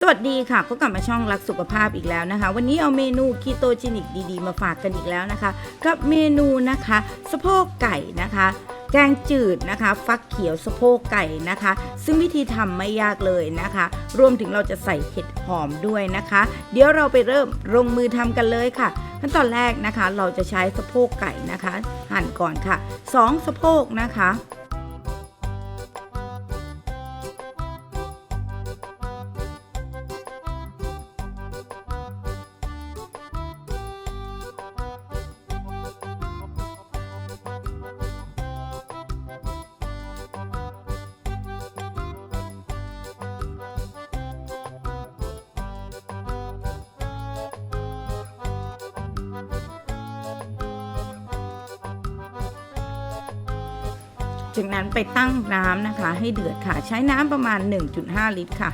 วัสดีค่ะก็กลับมาช่องรักสุขภาพอีกแล้วนะคะวันนี้เอาเมนูคีโตเจนิกดีๆมาฝากกันอีกแล้วนะคะกับเมนูนะคะสะโพกไก่นะคะแกงจืดนะคะฟักเขียวสะโพกไก่นะคะซึ่งวิธีทำไม่ยากเลยนะคะรวมถึงเราจะใส่เห็ดหอมด้วยนะคะเดี๋ยวเราไปเริ่มลงมือทำกันเลยค่ะขั้นตอนแรกนะคะเราจะใช้สะโพกไก่นะคะหั่นก่อนค่ะ2สะโพกนะคะจากนั้นไปตั้งน้ำนะคะให้เดือดค่ะใช้น้ำประมาณ 1.5 ลิตรค่ะ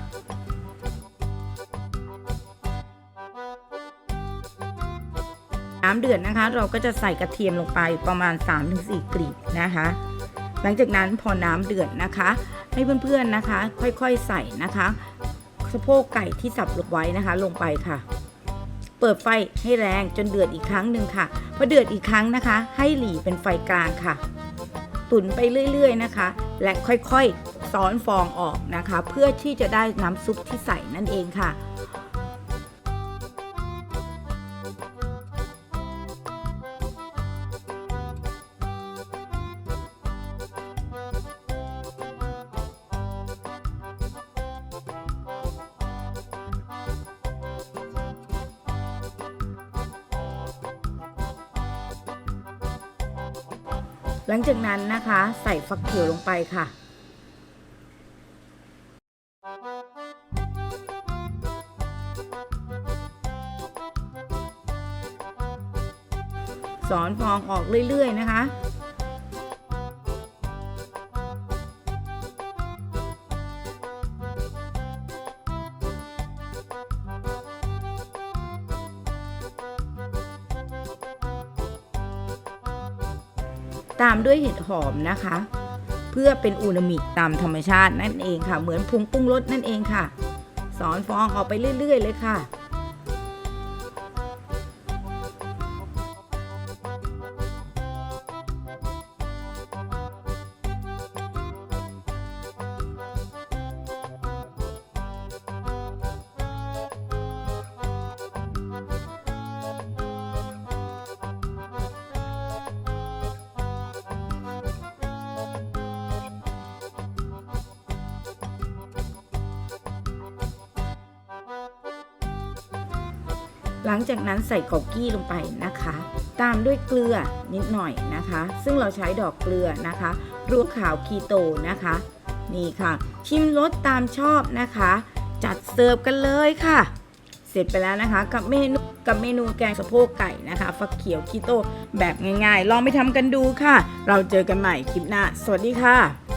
น้ำเดือดนะคะเราก็จะใส่กระเทียมลงไปประมาณ 3-4 กลีบนะคะหลังจากนั้นพอน้ำเดือดนะคะให้เพื่อนๆนะคะค่อยๆใส่นะคะสะโพกไก่ที่สับลงไว้นะคะลงไปค่ะเปิดไฟให้แรงจนเดือดอีกครั้งหนึ่งค่ะพอเดือดอีกครั้งนะคะให้หรี่เป็นไฟกลางค่ะตุ๋นไปเรื่อยๆนะคะและค่อยๆซ้อนฟองออกนะคะเพื่อที่จะได้น้ำซุปที่ใส่นั่นเองค่ะหลังจากนั้นนะคะใส่ฟักเขียวลงไปค่ะสอนฟองออกเรื่อยๆนะคะตามด้วยเห็ดหอมนะคะเพื่อเป็นอูนามิตามธรรมชาตินั่นเองค่ะเหมือนผงปรุงรสนั่นเองค่ะสอนฟองออกไปเรื่อยๆเลยค่ะหลังจากนั้นใส่เกากี้ลงไปนะคะตามด้วยเกลือนิดหน่อยนะคะซึ่งเราใช้ดอกเกลือนะคะรวมขาวคีโตนะคะนี่ค่ะชิมรสตามชอบนะคะจัดเสิร์ฟกันเลยค่ะเสร็จไปแล้วนะคะกับเมนูแกงสะโพกไก่นะคะฟักเขียวคีโตแบบง่ายๆลองไปทำกันดูค่ะเราเจอกันใหม่คลิปหน้าสวัสดีค่ะ